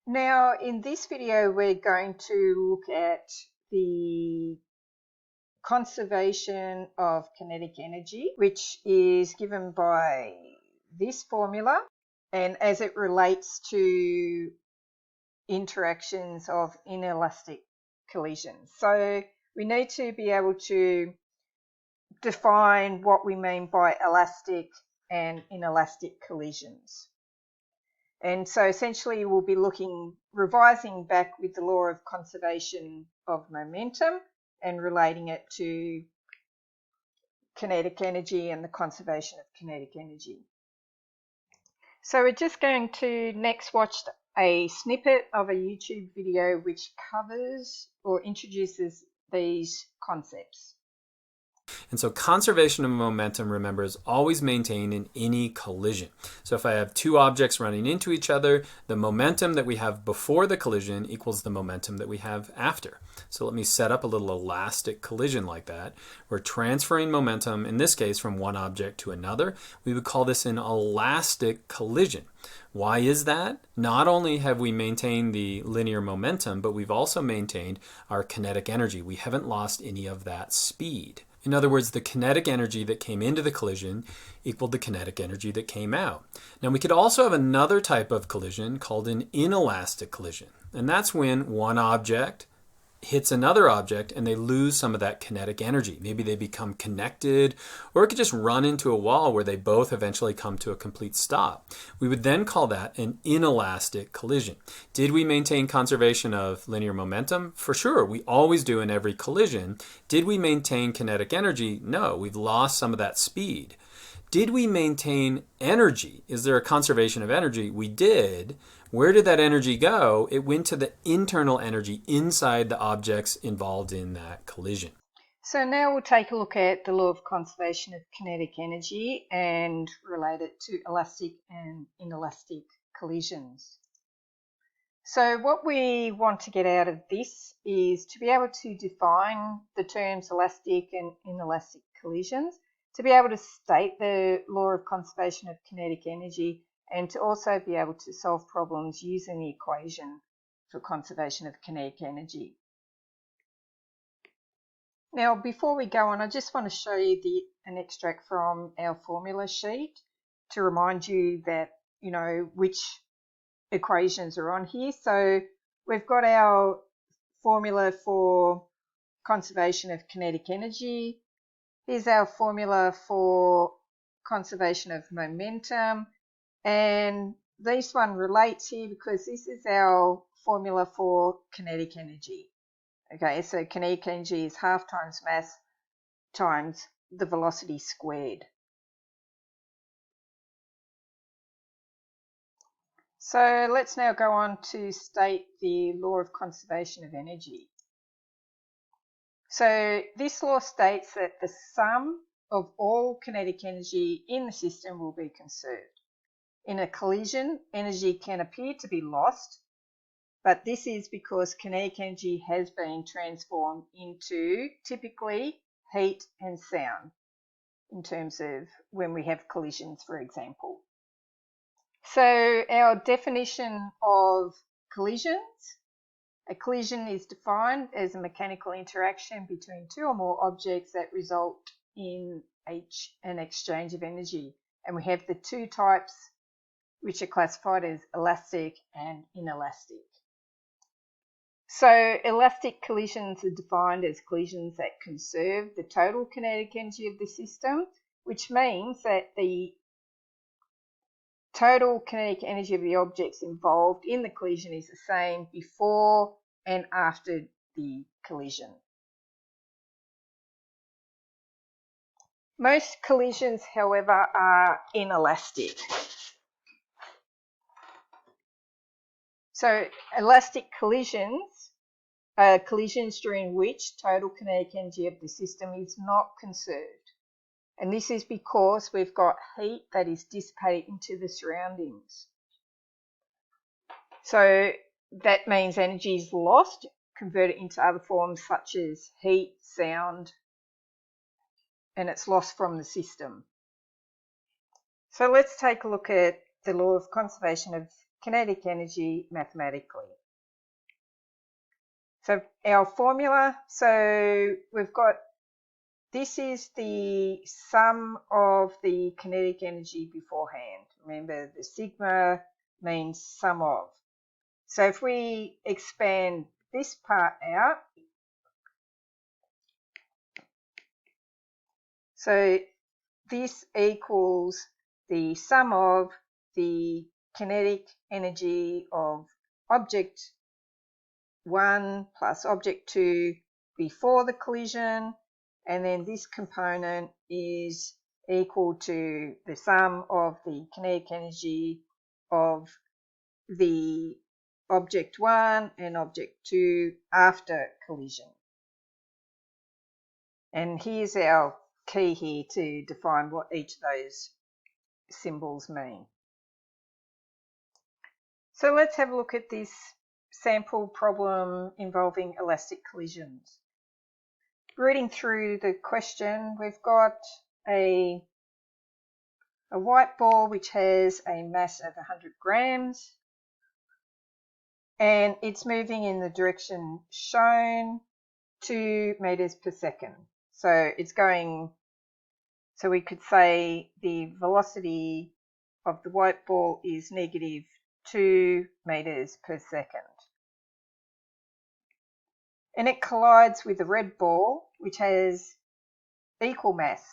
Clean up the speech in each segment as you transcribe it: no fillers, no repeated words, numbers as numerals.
Now, in this video, we're going to look at the conservation of kinetic energy, which is given by this formula, and as it relates to interactions of inelastic collisions. So we need to be able to define what we mean by elastic and inelastic collisions. And so essentially we'll be revising back with the law of conservation of momentum and relating it to kinetic energy and the conservation of kinetic energy. So we're just going to next watch a snippet of a YouTube video which covers or introduces these concepts. And so conservation of momentum, remember, is always maintained in any collision. So if I have two objects running into each other, the momentum that we have before the collision equals the momentum that we have after. So let me set up a little elastic collision like that. We're transferring momentum, in this case, from one object to another. We would call this an elastic collision. Why is that? Not only have we maintained the linear momentum, but we've also maintained our kinetic energy. We haven't lost any of that speed. In other words, the kinetic energy that came into the collision equaled the kinetic energy that came out. Now we could also have another type of collision called an inelastic collision. And that's when one object hits another object and they lose some of that kinetic energy. Maybe they become connected, or it could just run into a wall where they both eventually come to a complete stop. We would then call that an inelastic collision. Did we maintain conservation of linear momentum? For sure, we always do in every collision. Did we maintain kinetic energy? No, we've lost some of that speed. Did we maintain energy? Is there a conservation of energy? We did. Where did that energy go? It went to the internal energy inside the objects involved in that collision. So now we'll take a look at the law of conservation of kinetic energy and relate it to elastic and inelastic collisions. So what we want to get out of this is to be able to define the terms elastic and inelastic collisions, to be able to state the law of conservation of kinetic energy, and to also be able to solve problems using the equation for conservation of kinetic energy. Now, before we go on, I just want to show you an extract from our formula sheet to remind you that, which equations are on here. So we've got our formula for conservation of kinetic energy. Here's our formula for conservation of momentum. And this one relates here because this is our formula for kinetic energy. Okay, so kinetic energy is half times mass times the velocity squared. So let's now go on to state the law of conservation of energy. So this law states that the sum of all kinetic energy in the system will be conserved. In a collision, energy can appear to be lost, but this is because kinetic energy has been transformed into typically heat and sound in terms of when we have collisions, for example. So our definition of collisions: a collision is defined as a mechanical interaction between two or more objects that result in an exchange of energy. And we have the two types which are classified as elastic and inelastic. So elastic collisions are defined as collisions that conserve the total kinetic energy of the system, which means that the total kinetic energy of the objects involved in the collision is the same before and after the collision. Most collisions, however, are inelastic. So elastic collisions are collisions during which total kinetic energy of the system is not conserved. And this is because we've got heat that is dissipated into the surroundings. So that means energy is lost, converted into other forms such as heat, sound, and it's lost from the system. So let's take a look at the law of conservation of kinetic energy mathematically. So our formula, so we've got, this is the sum of the kinetic energy beforehand. Remember, the sigma means sum of. So if we expand this part out, so this equals the sum of the kinetic energy of object 1 plus object 2 before the collision, and then this component is equal to the sum of the kinetic energy of the object 1 and object 2 after collision. And here's our key here to define what each of those symbols mean. So let's have a look at this sample problem involving elastic collisions. Reading through the question, we've got a white ball which has a mass of 100 grams and it's moving in the direction shown 2 meters per second. So it's going, so we could say the velocity of the white ball is negative 2 meters per second. And it collides with the red ball, which has equal mass.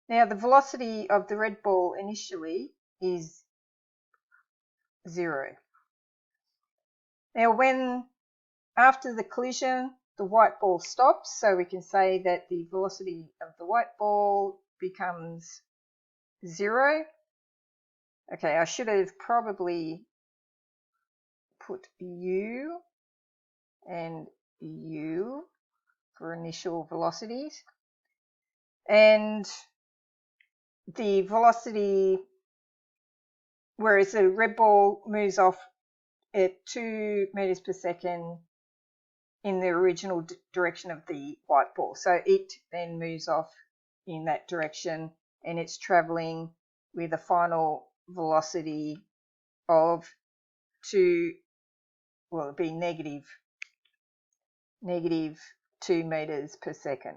Now, the velocity of the red ball initially is 0. Now, after the collision, the white ball stops, so we can say that the velocity of the white ball becomes 0. Okay, I should have probably put U and U for initial velocities. And the velocity, whereas the red ball moves off at 2 meters per second in the original direction of the white ball. So it then moves off in that direction and it's traveling with a final velocity of 2, well, it'd be negative 2 meters per second,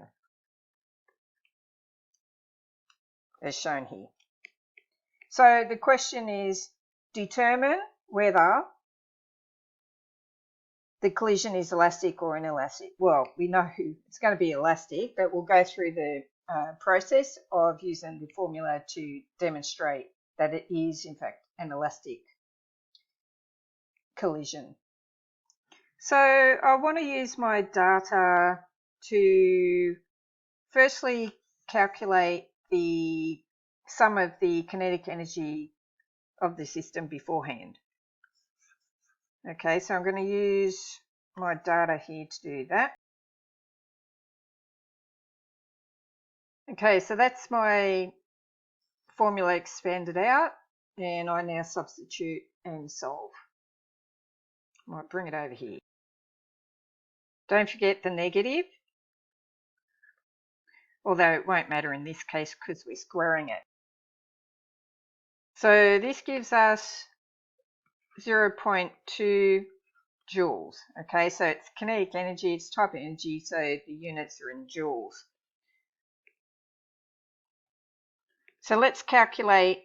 as shown here. So the question is, determine whether the collision is elastic or inelastic. Well, we know it's going to be elastic, but we'll go through the process of using the formula to demonstrate that it is, in fact, an elastic collision. So I want to use my data to firstly calculate the sum of the kinetic energy of the system beforehand. Okay, so I'm going to use my data here to do that. Okay, so that's my formula expanded out, and I now substitute and solve. I might bring it over here. Don't forget the negative, although it won't matter in this case because we're squaring it. So this gives us 0.2 joules. Okay, so it's kinetic energy, it's type of energy, so the units are in joules. So let's calculate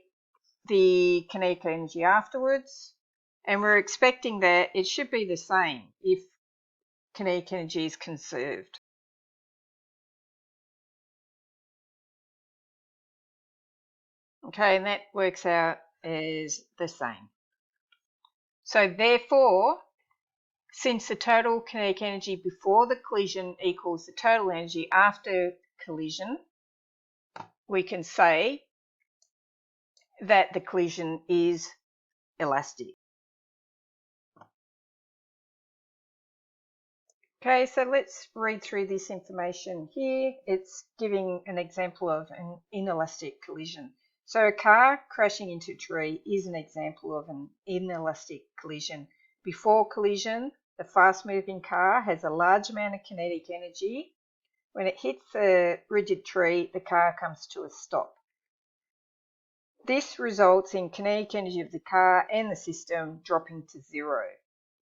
the kinetic energy afterwards, and we're expecting that it should be the same if kinetic energy is conserved. Okay, and that works out as the same. So therefore, since the total kinetic energy before the collision equals the total energy after collision, we can say that the collision is elastic. Okay, so let's read through this information here. It's giving an example of an inelastic collision. So a car crashing into a tree is an example of an inelastic collision. Before collision, the fast-moving car has a large amount of kinetic energy. When it hits a rigid tree, the car comes to a stop. This results in kinetic energy of the car and the system dropping to zero.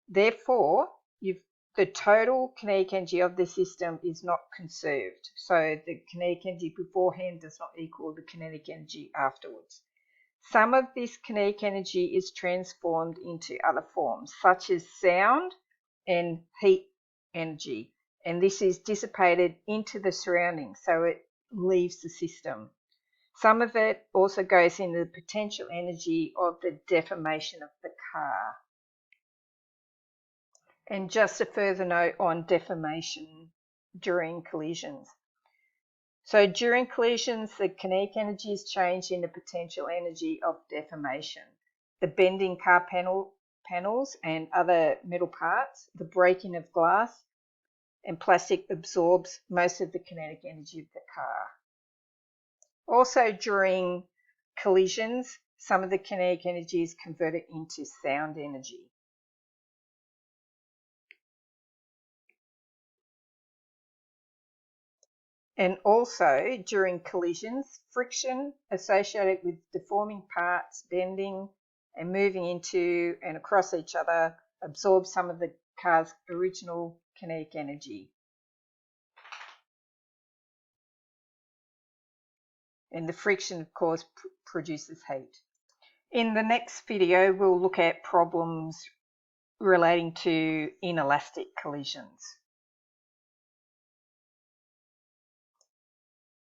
Therefore, the total kinetic energy of the system is not conserved. So the kinetic energy beforehand does not equal the kinetic energy afterwards. Some of this kinetic energy is transformed into other forms, such as sound and heat energy, and this is dissipated into the surroundings, so it leaves the system. Some of it also goes into the potential energy of the deformation of the car. And just a further note on deformation during collisions. So during collisions, the kinetic energy is changed into potential energy of deformation. The bending car panels and other metal parts, the breaking of glass and plastic absorbs most of the kinetic energy of the car. Also during collisions, some of the kinetic energy is converted into sound energy. And also during collisions, friction associated with deforming parts, bending and moving into and across each other absorbs some of the car's original kinetic energy. And the friction, of course, produces heat. In the next video, we'll look at problems relating to inelastic collisions.